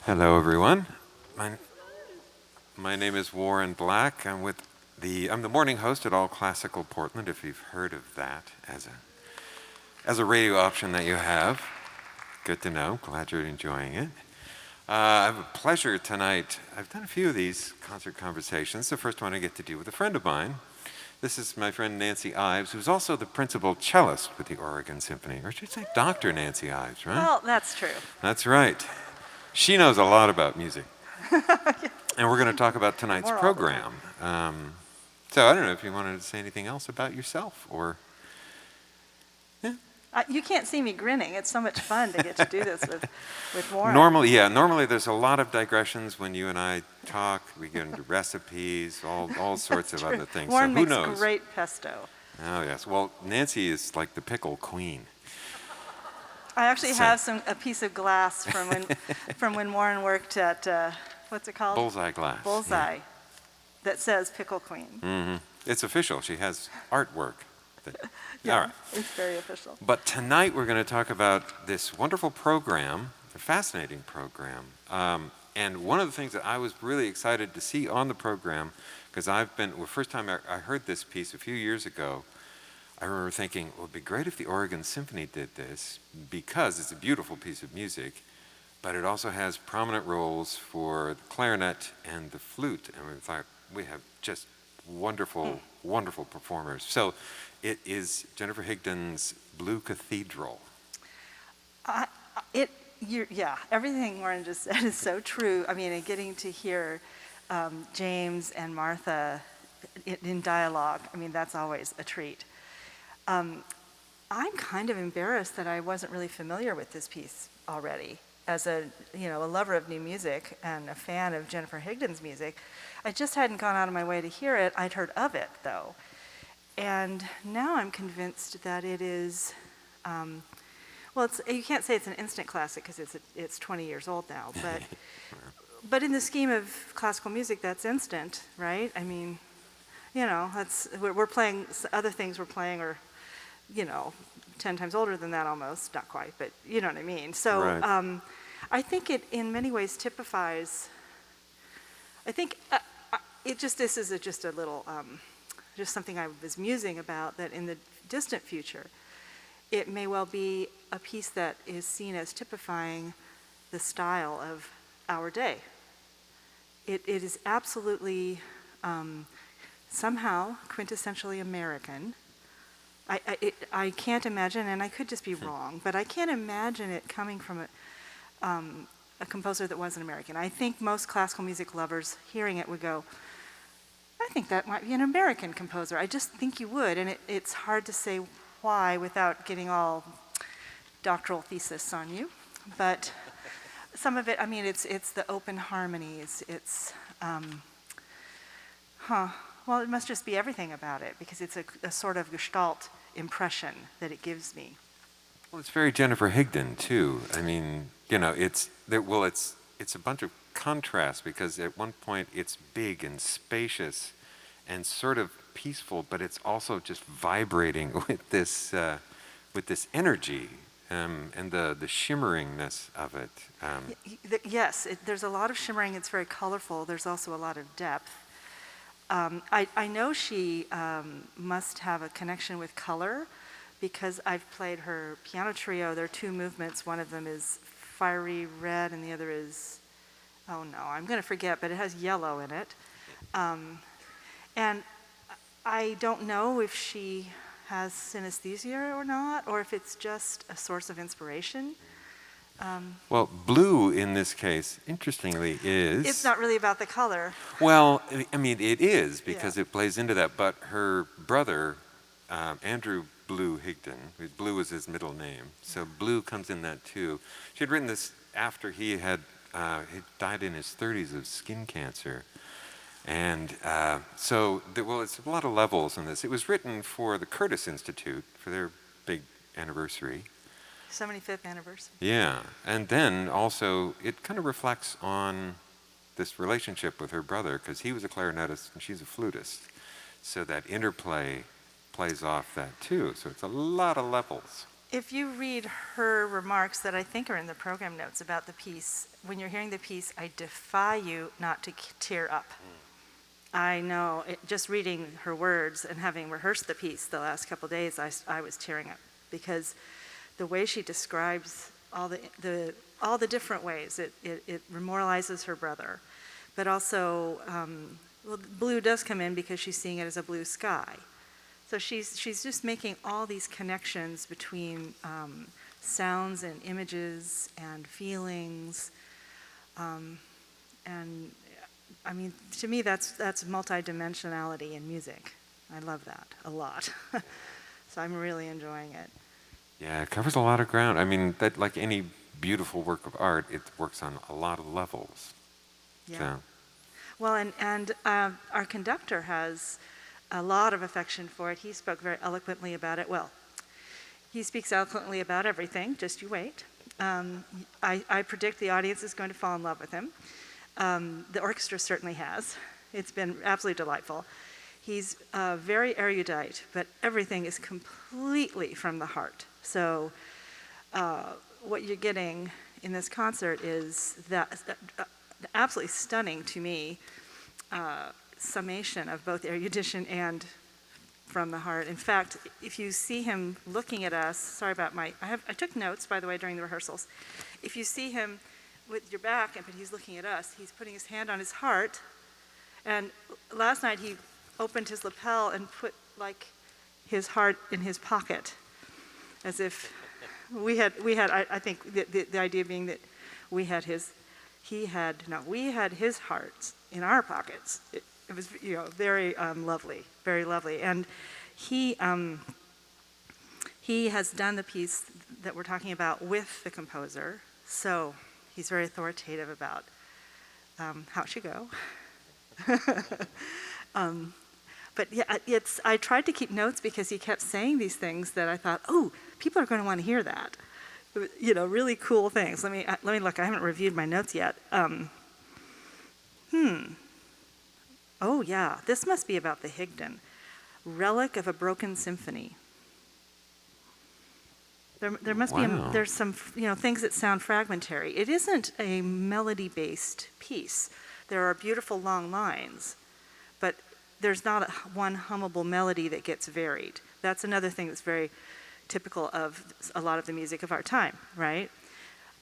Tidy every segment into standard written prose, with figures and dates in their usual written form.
Hello, everyone. My, my name is Warren Black. I'm the morning host at All Classical Portland. If you've heard of that as a radio option that you have, good to know. Glad you're enjoying it. I have a pleasure tonight. I've done a few of these concert conversations. The first one I get to do with a friend of mine. This is my friend Nancy Ives, who's also the principal cellist with the Oregon Symphony, or I should say Dr. Nancy Ives, right? Well, that's true. That's right. She knows a lot about music. And we're going to talk about tonight's More all the program. So I don't know if you wanted to say anything else about yourself or... You can't see me grinning. It's so much fun to get to do this with Warren. Normally there's a lot of digressions when you and I talk. We get into recipes, all sorts of other things. Warren so who makes knows? great pesto. Oh, yes. Well, Nancy is like the pickle queen. I actually have a piece of glass from when Warren worked at, what's it called? Bullseye glass. Bullseye, yeah. That says Pickle Queen. Mm-hmm. It's official. She has artwork. Yeah, all right. It's very official. But tonight we're going to talk about this wonderful program, a fascinating program. And one of the things that I was really excited to see on the program, because first time I heard this piece a few years ago, I remember thinking, well, it'd be great if the Oregon Symphony did this, because it's a beautiful piece of music, but it also has prominent roles for the clarinet and the flute. And we thought, we have just wonderful, wonderful performers. So it is Jennifer Higdon's Blue Cathedral. Everything Warren just said is so true. I mean, and getting to hear James and Martha in dialogue, I mean, that's always a treat. I'm kind of embarrassed that I wasn't really familiar with this piece already. As a lover of new music and a fan of Jennifer Higdon's music, I just hadn't gone out of my way to hear it. I'd heard of it, though. And now I'm convinced that it is, you can't say it's an instant classic because it's 20 years old now, but in the scheme of classical music, that's instant, right? I mean, we're playing, other things we're playing are, 10 times older than that almost, not quite, but you know what I mean. So right. I think it in many ways typifies, I think this is just a little, just something I was musing about, that in the distant future, it may well be a piece that is seen as typifying the style of our day. It is absolutely somehow quintessentially American. I can't imagine, and I could just be wrong, but I can't imagine it coming from a composer that wasn't American. I think most classical music lovers hearing it would go, I think that might be an American composer. I just think you would, and it's hard to say why without getting all doctoral thesis on you. But some of it, I mean, it's the open harmonies. It's, well, it must just be everything about it, because it's a sort of gestalt impression that it gives me. Well, it's very Jennifer Higdon too. I mean, it's a bunch of contrast, because at one point it's big and spacious and sort of peaceful, but it's also just vibrating with this energy and the shimmeringness of it. Yes, there's a lot of shimmering. It's very colorful. There's also a lot of depth. I know she must have a connection with color, because I've played her piano trio. There are two movements. One of them is fiery red, and the other is, oh no, I'm going to forget, but it has yellow in it. And I don't know if she has synesthesia or not, or if it's just a source of inspiration. Well, blue in this case, interestingly, is... It's not really about the color. Well, I mean, it is, because it plays into that. But her brother, Andrew Blue Higdon, Blue was his middle name, so blue comes in that too. She had written this after he died in his 30s of skin cancer. And it's a lot of levels in this. It was written for the Curtis Institute for their big anniversary. 75th anniversary. Yeah, and then also it kind of reflects on this relationship with her brother, because he was a clarinetist and she's a flutist. So that interplay plays off that too. So it's a lot of levels. If you read her remarks that I think are in the program notes about the piece, when you're hearing the piece, I defy you not to tear up. I know, just reading her words and having rehearsed the piece the last couple days, I was tearing up because the way she describes all the different ways it memorializes her brother, but also well, blue does come in because she's seeing it as a blue sky. So she's just making all these connections between sounds and images and feelings, and I mean, to me, that's multidimensionality in music. I love that a lot. So I'm really enjoying it. Yeah, it covers a lot of ground. I mean, that like any beautiful work of art, it works on a lot of levels. Yeah. So. Well, and our conductor has a lot of affection for it. He spoke very eloquently about it. Well, he speaks eloquently about everything. Just you wait. I predict the audience is going to fall in love with him. The orchestra certainly has. It's been absolutely delightful. He's very erudite, but everything is completely from the heart. So what you're getting in this concert is that absolutely stunning to me summation of both erudition and from the heart. In fact, if you see him looking at us, sorry about I took notes, by the way, during the rehearsals. If you see him with your back, but he's looking at us, he's putting his hand on his heart, and last night he opened his lapel and put like his heart in his pocket, as if we had I think the idea being that we had his heart in our pockets. It was very lovely, and he has done the piece that we're talking about with the composer, so he's very authoritative about how it should go. But yeah, I tried to keep notes because he kept saying these things that I thought, oh, people are going to want to hear that. Really cool things. Let me look. I haven't reviewed my notes yet. Oh yeah, this must be about the Higden. Relic of a Broken Symphony. There must be there's some things that sound fragmentary. It isn't a melody-based piece. There are beautiful long lines, but there's not one hummable melody that gets varied. That's another thing that's very typical of a lot of the music of our time, right?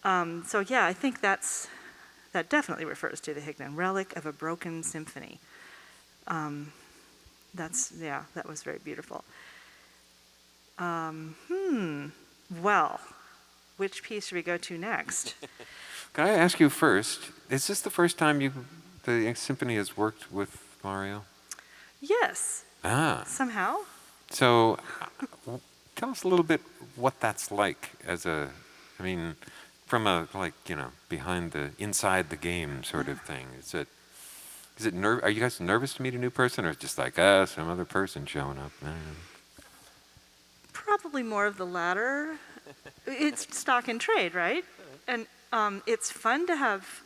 So yeah, I think that definitely refers to the Higden, Relic of a Broken Symphony. That was very beautiful. Well, which piece should we go to next? Can I ask you first, is this the first time the symphony has worked with Mario? Yes. Somehow. So tell us a little bit what that's like from a behind inside the game sort of thing. Are you guys nervous to meet a new person, or it's just like some other person showing up? Probably more of the latter. It's stock and trade, right? And it's fun to have,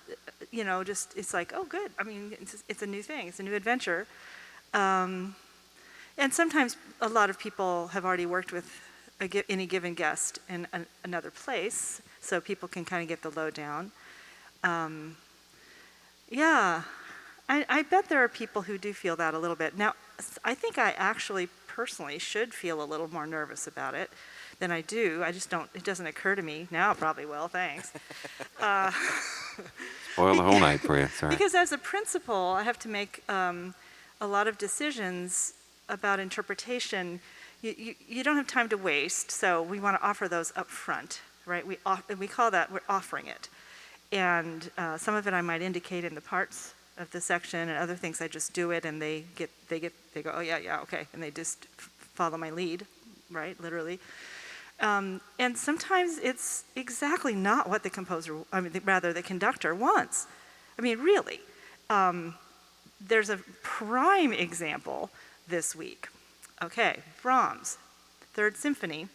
it's like, oh, good. I mean, it's a new thing. It's a new adventure. And sometimes a lot of people have already worked with any given guest in another place, so people can kind of get the lowdown. Yeah, I bet there are people who do feel that a little bit. Now, I think I actually personally should feel a little more nervous about it than I do. I just don't, it doesn't occur to me. Now it probably will, thanks. Spoil the whole night for you, sorry. Because as a principal, I have to make a lot of decisions about interpretation. You don't have time to waste, so we want to offer those up front, right? We call that, we're offering it. And some of it I might indicate in the parts of the section, and other things I just do it, and they go, oh yeah, okay, and they just follow my lead, right, literally. And sometimes it's exactly not what the conductor wants. I mean, really. There's a prime example this week. Okay, Brahms, Third Symphony,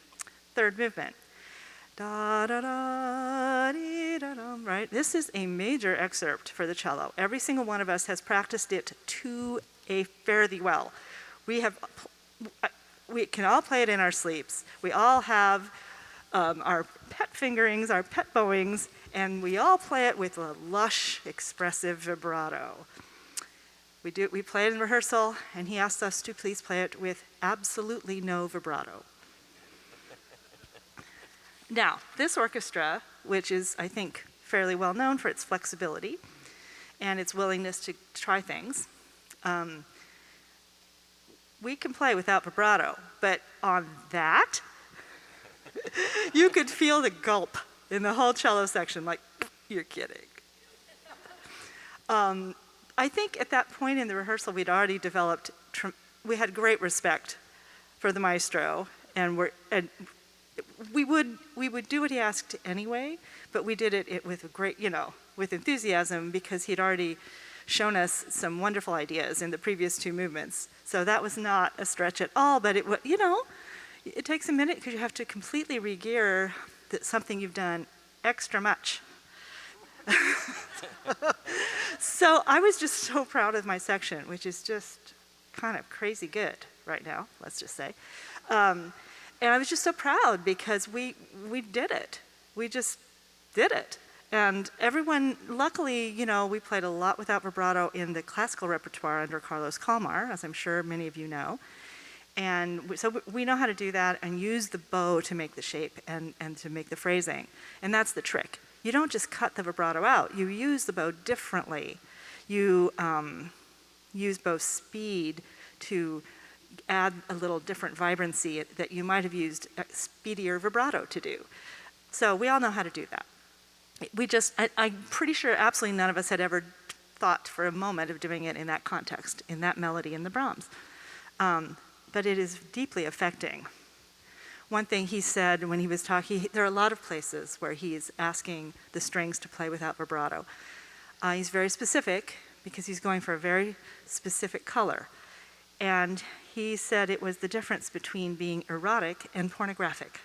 third movement. Da da da dee da dum, right? This is a major excerpt for the cello. Every single one of us has practiced it to a fairly well. We can all play it in our sleeps. We all have our pet fingerings, our pet bowings, and we all play it with a lush, expressive vibrato. We play it in rehearsal, and he asked us to please play it with absolutely no vibrato. Now, this orchestra, which is, I think, fairly well known for its flexibility and its willingness to try things, we can play without vibrato, but on that, you could feel the gulp in the whole cello section, like, you're kidding. I think at that point in the rehearsal, we'd already developed, we had great respect for the maestro, and we would do what he asked anyway, but we did it with great, with enthusiasm, because he'd already shown us some wonderful ideas in the previous two movements. So that was not a stretch at all, but it takes a minute because you have to completely re-gear something you've done extra much. So I was just so proud of my section, which is just kind of crazy good right now, let's just say. And I was just so proud because we did it. We just did it. And everyone, luckily, we played a lot without vibrato in the classical repertoire under Carlos Kalmar, as I'm sure many of you know. And so we know how to do that and use the bow to make the shape and to make the phrasing. And that's the trick. You don't just cut the vibrato out. You use the bow differently. You use bow speed to add a little different vibrancy that you might have used a speedier vibrato to do. So we all know how to do that. I'm pretty sure absolutely none of us had ever thought for a moment of doing it in that context, in that melody in the Brahms. But it is deeply affecting. One thing he said when he was talking, there are a lot of places where he's asking the strings to play without vibrato. He's very specific because he's going for a very specific color. And he said it was the difference between being erotic and pornographic.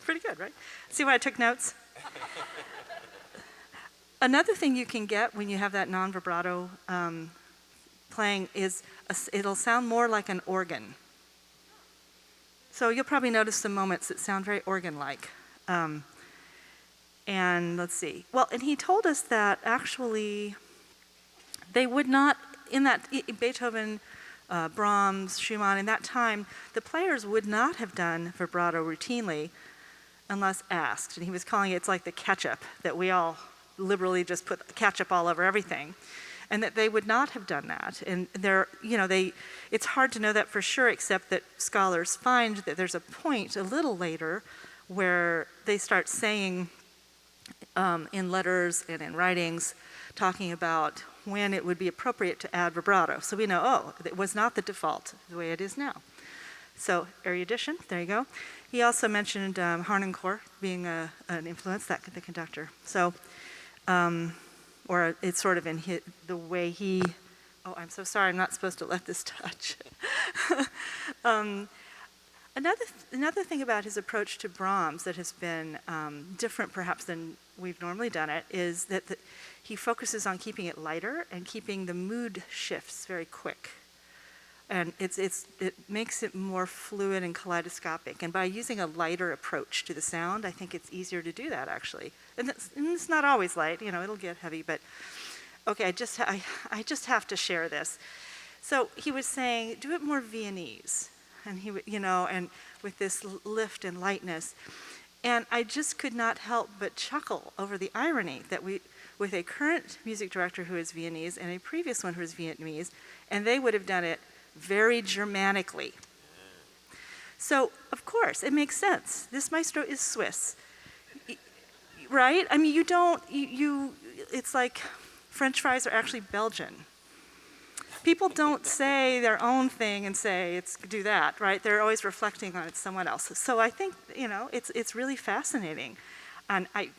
Pretty good, right? See why I took notes? Another thing you can get when you have that non-vibrato playing is it'll sound more like an organ. So you'll probably notice some moments that sound very organ-like. And let's see. Well, and he told us that actually they would not, in that Beethoven, Brahms, Schumann, in that time, the players would not have done vibrato routinely unless asked. And he was calling it's like the ketchup, that we all liberally just put ketchup all over everything. And that they would not have done that. And it's hard to know that for sure, except that scholars find that there's a point a little later where they start saying in letters and in writings, talking about when it would be appropriate to add vibrato. So we know, it was not the default the way it is now. So erudition, there you go. He also mentioned Harnoncourt being an influence, the conductor. So, or it's sort of in the way he, I'm so sorry, I'm not supposed to let this touch. Another thing about his approach to Brahms that has been different perhaps than we've normally done it is that he focuses on keeping it lighter and keeping the mood shifts very quick. And it makes it more fluid and kaleidoscopic. And by using a lighter approach to the sound, I think it's easier to do that, actually. And it's not always light, it'll get heavy, but okay, I just have to share this. So he was saying, do it more Viennese, and he would, and with this lift and lightness. And I just could not help but chuckle over the irony that with a current music director who is Viennese and a previous one who is Vietnamese, and they would have done it very Germanically. So, of course, it makes sense. This maestro is Swiss, right? I mean, it's like French fries are actually Belgian. People don't say their own thing and say, do that, right? They're always reflecting on someone else. So I think, it's really fascinating. And I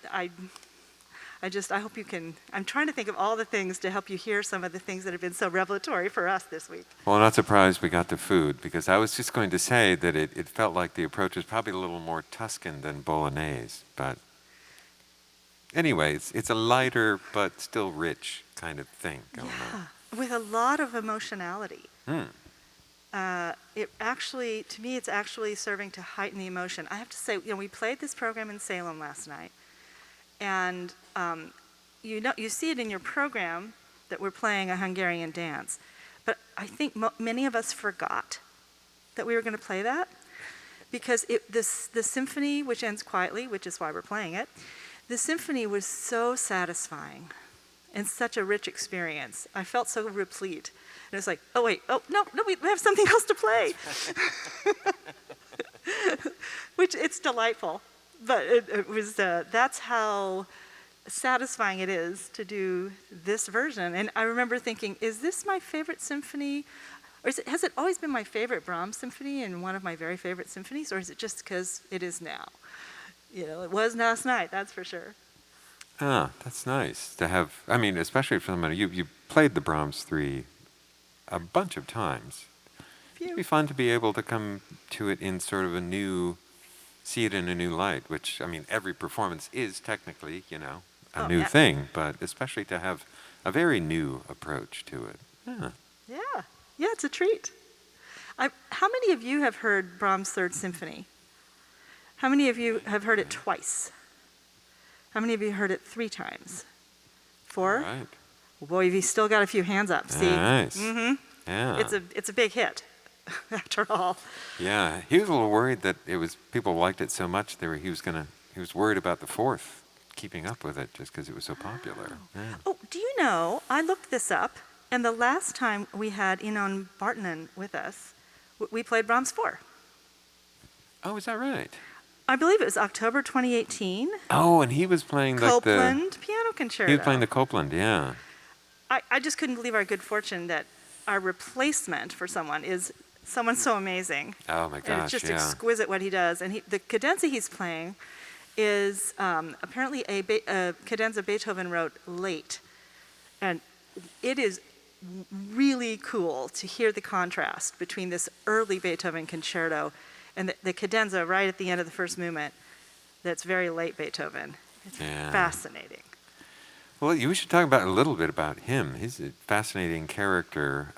hope you can, I'm trying to think of all the things to help you hear some of the things that have been so revelatory for us this week. Well, I'm not surprised we got the food, because I was just going to say that it felt like the approach was probably a little more Tuscan than Bolognese. But anyway, it's a lighter but still rich kind of thing going on. With a lot of emotionality. it actually, to me, it's actually serving to heighten the emotion. I have to say, we played this program in Salem last night, and you see it in your program that we're playing a Hungarian dance, but I think many of us forgot that we were going to play that, because the symphony, which ends quietly, which is why we're playing it, the symphony was so satisfying and such a rich experience. I felt so replete. And it's like, oh wait, no, we have something else to play. Which, it's delightful. But it was, that's how satisfying it is to do this version. And I remember thinking, is this my favorite symphony? Or has it always been my favorite Brahms symphony and one of my very favorite symphonies? Or is it just because it is now? It was last night, that's for sure. Ah, that's nice to have. I mean, especially for somebody, you played the Brahms 3 a bunch of times. It'd be fun to be able to come to it in sort of see it in a new light, which, I mean, every performance is technically, a new thing, but especially to have a very new approach to it. Yeah, it's a treat. How many of you have heard Brahms' Third Symphony? How many of you have heard it twice? How many of you heard it 3 times? 4? All right. Boy, you've still got a few hands up. See? Nice. Mm-hmm. Yeah. It's a big hit, after all. Yeah, he was a little worried that people liked it so much he was worried about the 4th keeping up with it just because it was so popular. Yeah. Oh, do you know, I looked this up, and the last time we had Inon Bartonen with us, we played Brahms 4. Oh, is that right? I believe it was October 2018. Oh, and he was playing Copland Piano Concerto. He was playing the Copland, yeah. I just couldn't believe our good fortune that our replacement for someone is someone so amazing. Oh my gosh, and it's just exquisite what he does. And the cadenza he's playing is apparently a cadenza Beethoven wrote late. And it is really cool to hear the contrast between this early Beethoven concerto and the cadenza right at the end of the first movement that's very late Beethoven. It's fascinating. Well, we should talk a little bit about him. He's a fascinating character.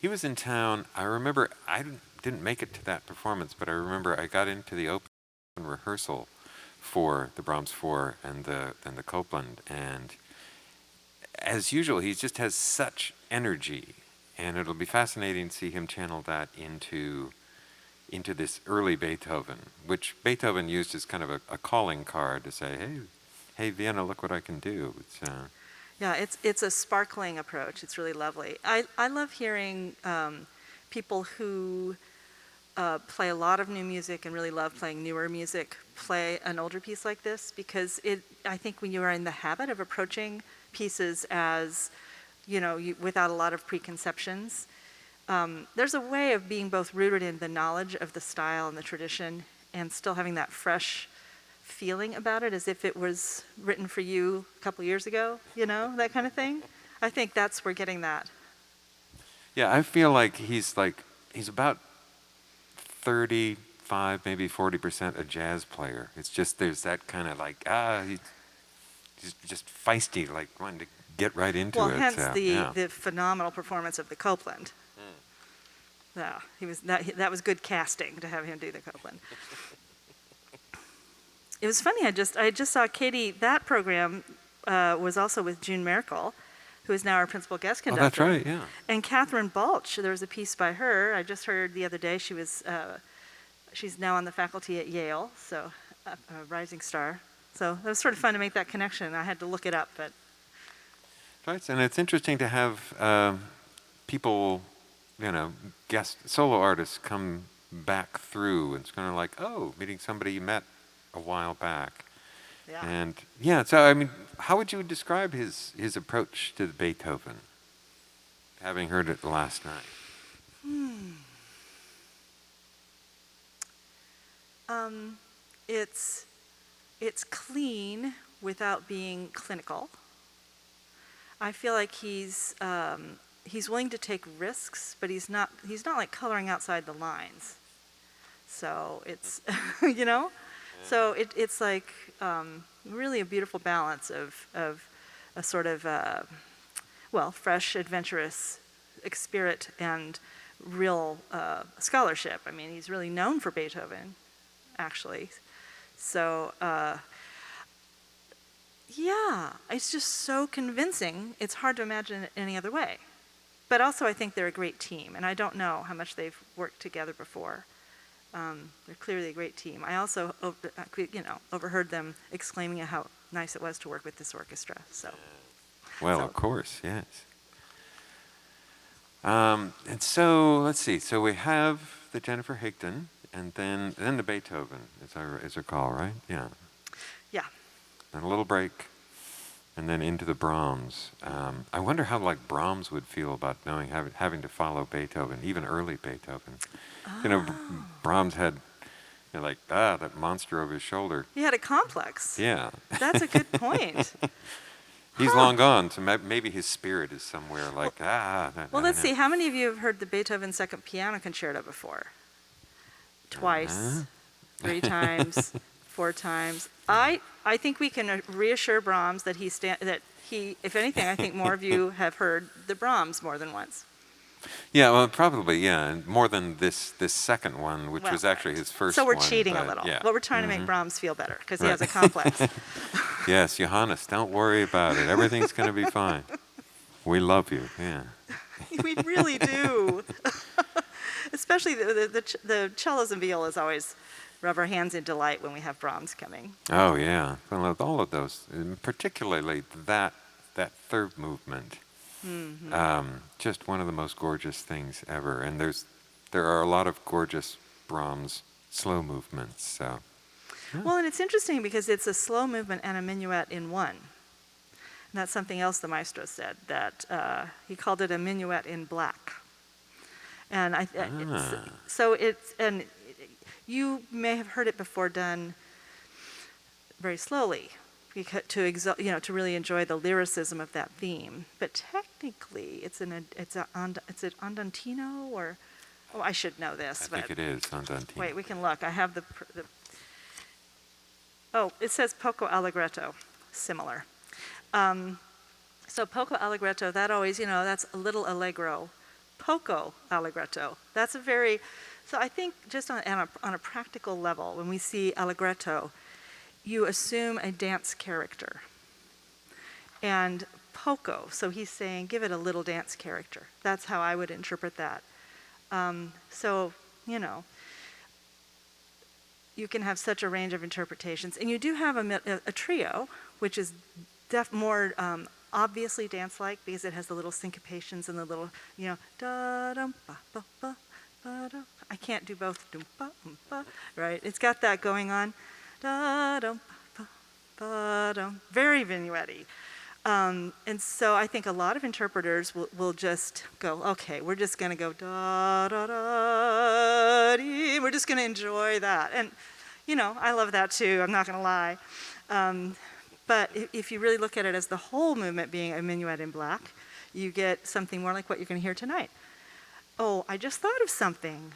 He was in town. I remember I didn't make it to that performance, but I remember I got into the open rehearsal for the Brahms 4 and the Copland, and as usual, he just has such energy, and it'll be fascinating to see him channel that into this early Beethoven, which Beethoven used as kind of a calling card to say, hey, Vienna, look what I can do. It's a sparkling approach. It's really lovely. I love hearing people who play a lot of new music and really love playing newer music play an older piece like this, because I think when you are in the habit of approaching pieces as, without a lot of preconceptions, there's a way of being both rooted in the knowledge of the style and the tradition and still having that fresh feeling about it as if it was written for you a couple years ago, that kind of thing. I think we're getting that. Yeah, I feel like he's about 35, maybe 40% a jazz player. It's just there's that kind of he's just feisty, like wanting to get right into it. Well, hence the phenomenal performance of the Copland. Yeah, that was good casting to have him do the Copland. It was funny. I just saw Katie. That program was also with June Merkel, who is now our principal guest conductor. Oh, that's right. Yeah. And Catherine Balch. There was a piece by her. I just heard the other day. She's now on the faculty at Yale, so a rising star. So it was sort of fun to make that connection. I had to look it up, but. Right, and it's interesting to have people, guest solo artists come back through. It's kind of like, meeting somebody you met a while back. Yeah. And so I mean, how would you describe his approach to Beethoven, having heard it last night? It's clean without being clinical. I feel like he's willing to take risks, but he's not like coloring outside the lines. So it's So it's like really a beautiful balance of a sort of fresh, adventurous spirit and real scholarship. I mean, he's really known for Beethoven, actually. So, yeah, it's just so convincing. It's hard to imagine it any other way. But also, I think they're a great team, and I don't know how much they've worked together before. They're clearly a great team. I also, overheard them exclaiming at how nice it was to work with this orchestra. Well, of course, yes. And so let's see. So we have the Jennifer Higdon, and then the Beethoven, as I recall, right? Yeah. Yeah. And a little break, and then into the Brahms. I wonder how like Brahms would feel about having to follow Beethoven, even early Beethoven. Brahms had that monster over his shoulder. He had a complex. Yeah. That's a good point. He's long gone, so maybe his spirit is somewhere like, Well, let's see. How many of you have heard the Beethoven Second Piano Concerto before? Twice, 3 times, 4 times. I think we can reassure Brahms that if anything, I think more of you have heard the Brahms more than once. Yeah, well, probably, yeah, and more than this second one, which was actually his first one. So we're cheating a little. Yeah. But we're trying to make Brahms feel better because he has a complex. Yes, Johannes, don't worry about it. Everything's going to be fine. We love you, yeah. We really do. Especially the cellos and violas always rub our hands in delight when we have Brahms coming. Oh, yeah. Well, all of those, particularly that third movement. Just one of the most gorgeous things ever. And there are a lot of gorgeous Brahms slow movements. So. Yeah. Well, and it's interesting because it's a slow movement and a minuet in one. And that's something else the maestro said, that he called it a minuet in black. And and you may have heard it before done very slowly, to really enjoy the lyricism of that theme. But technically, it's an andantino, or I should know this. I think it is andantino. Wait, we can look. I have the it says poco allegretto, similar. So poco allegretto, that always, that's a little allegro. Poco allegretto, that's so I think just on a practical level, when we see allegretto, you assume a dance character. And poco, so he's saying, give it a little dance character. That's how I would interpret that. You can have such a range of interpretations. And you do have a trio, which is more obviously dance-like because it has the little syncopations and the little, da-dum, ba-ba-ba, ba-da. I can't do both, dum-ba-ba, right? It's got that going on. Da-dum, ba-ba-dum. Very vignette-y. And so I think a lot of interpreters will just go, okay, we're just going to go da-da-da-dee. We're just going to enjoy that. And, I love that too, I'm not going to lie. But if you really look at it as the whole movement being a minuet in black, you get something more like what you're going to hear tonight. Oh, I just thought of something.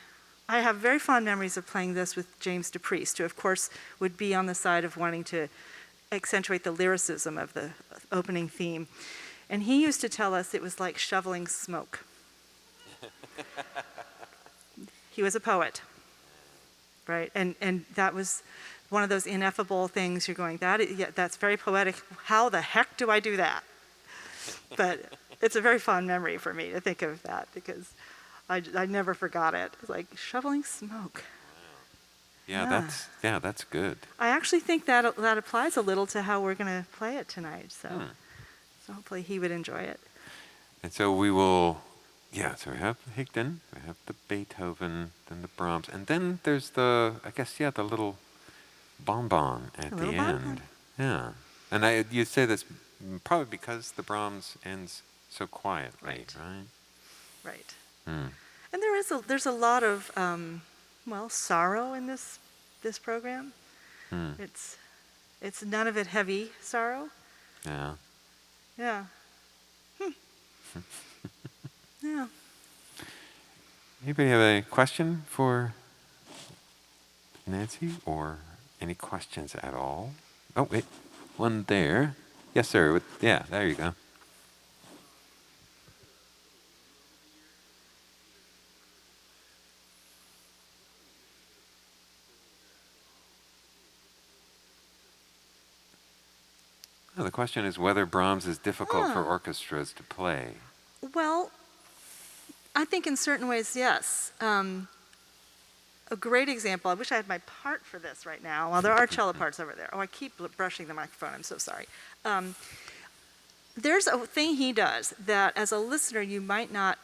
I have very fond memories of playing this with James DePriest, who of course would be on the side of wanting to accentuate the lyricism of the opening theme. And he used to tell us it was like shoveling smoke. He was a poet, right? And that was one of those ineffable things you're going, that's very poetic. How the heck do I do that? But it's a very fond memory for me to think of that because I never forgot it. It's like shoveling smoke. Yeah, that's good. I actually think that applies a little to how we're going to play it tonight. So hopefully he would enjoy it. And so we will, so we have Higdon, we have the Beethoven, then the Brahms, and then there's the little bonbon at the end. Yeah. And you say that's probably because the Brahms ends so quietly, right? Right. And there's a lot of sorrow in this program. It's none of it heavy sorrow. Yeah. Yeah. Yeah. Anybody have a question for Nancy or any questions at all? Oh, wait, one there. Yes, sir. There you go. No, the question is whether Brahms is difficult for Oh. orchestras to play. Well, I think in certain ways, yes. A great example, I wish I had my part for this right now. Well, there are cello parts over there. Oh, I keep brushing the microphone. I'm so sorry. There's a thing he does that as a listener you might not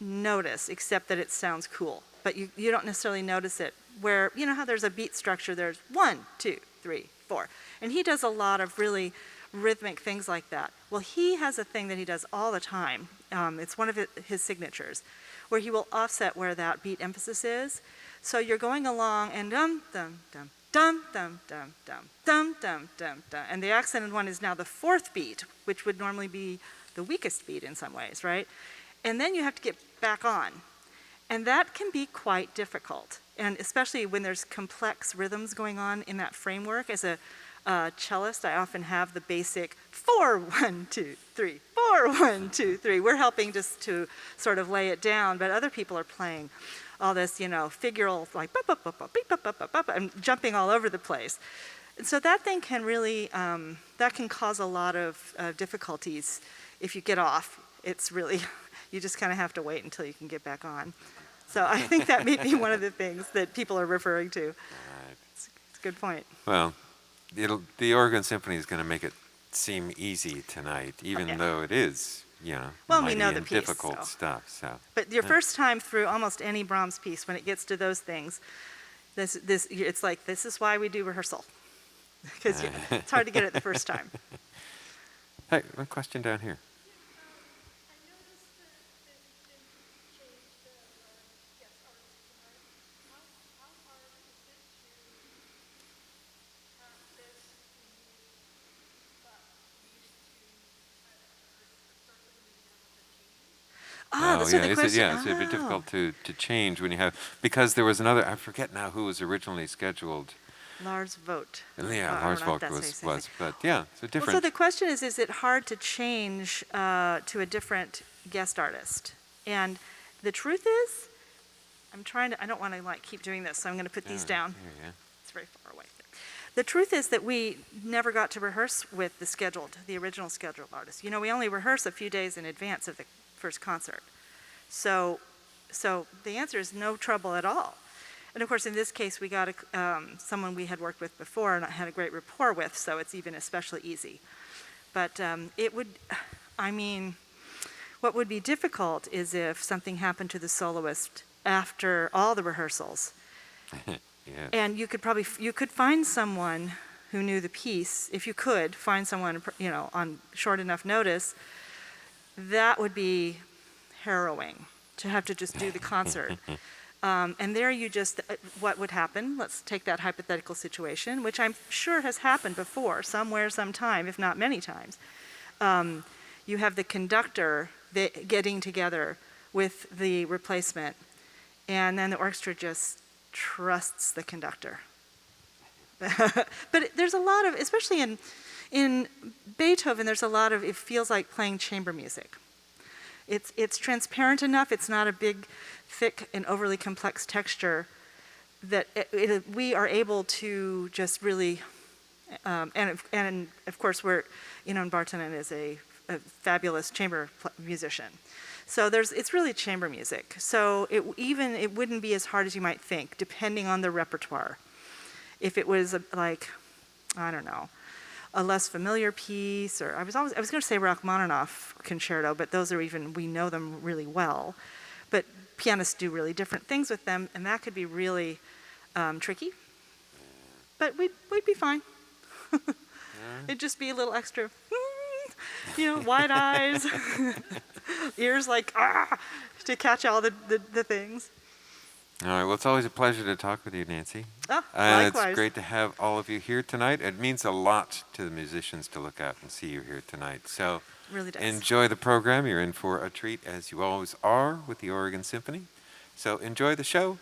notice, except that it sounds cool. But you don't necessarily notice it. Where, you know how there's a beat structure, there's 1, 2, 3, 4. And he does a lot of really rhythmic things like that. Well, he has a thing that he does all the time. It's one of his signatures, where he will offset where that beat emphasis is. So you're going along and dum, dum, dum, dum, dum, dum, dum, dum, dum, dum, dum. And the accented one is now the 4th beat, which would normally be the weakest beat in some ways, right? And then you have to get back on. And that can be quite difficult. And especially when there's complex rhythms going on in that framework. As a cellist, I often have the basic 4, 1, 2, 3, 4, 1, 2, 3. We're helping just to sort of lay it down, but other people are playing all this, figural, like, and jumping all over the place. And so that thing can really, that can cause a lot of difficulties if you get off. It's really, you just kind of have to wait until you can get back on. So I think that may be one of the things that people are referring to. Right. It's a good point. Well, the Oregon Symphony is going to make it seem easy tonight, even though it is, Well, we mighty know the and piece, difficult so. stuff. So, But your first time through almost any Brahms piece, when it gets to those things, it's like, this is why we do rehearsal. Because it's hard to get it the first time. Hey, one question down here. That's a good question. Yeah, it's a bit difficult to change when you have, because there was another, I forget now who was originally scheduled. Lars Vogt. Yeah, Lars Vogt was, but yeah, it's a different. Well, so the question is it hard to change to a different guest artist? And the truth is, I don't want to keep doing this, so I'm going to put these down. Yeah. It's very far away. The truth is that we never got to rehearse with the original scheduled artist. We only rehearse a few days in advance of the first concert. So the answer is no trouble at all. And of course, in this case, we got someone we had worked with before and had a great rapport with, so it's even especially easy. But what would be difficult is if something happened to the soloist after all the rehearsals. Yeah. And you could find someone who knew the piece. If you could find someone, on short enough notice, that would be harrowing to have to just do the concert. And there what would happen, let's take that hypothetical situation, which I'm sure has happened before, somewhere, sometime, if not many times. You have the conductor getting together with the replacement, and then the orchestra just trusts the conductor. But there's a lot of, especially in Beethoven, there's a lot of, it feels like playing chamber music. It's transparent enough, it's not a big, thick, and overly complex texture that we are able to just really, and of course we're, Bartonen is a fabulous chamber musician. So it's really chamber music. So it wouldn't be as hard as you might think, depending on the repertoire. If it was I don't know, a less familiar piece, or I was going to say Rachmaninoff concerto, but those are we know them really well. But pianists do really different things with them, and that could be really tricky. But we'd be fine. It'd just be a little extra, wide eyes, ears to catch all the things. All right, well, it's always a pleasure to talk with you, Nancy. Likewise. It's great to have all of you here tonight. It means a lot to the musicians to look out and see you here tonight. So Really does. enjoy the program. You're in for a treat, as you always are with the Oregon Symphony. So enjoy the show.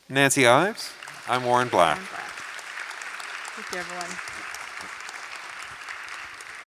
Nancy Ives, I'm Warren Black. Thank you, everyone.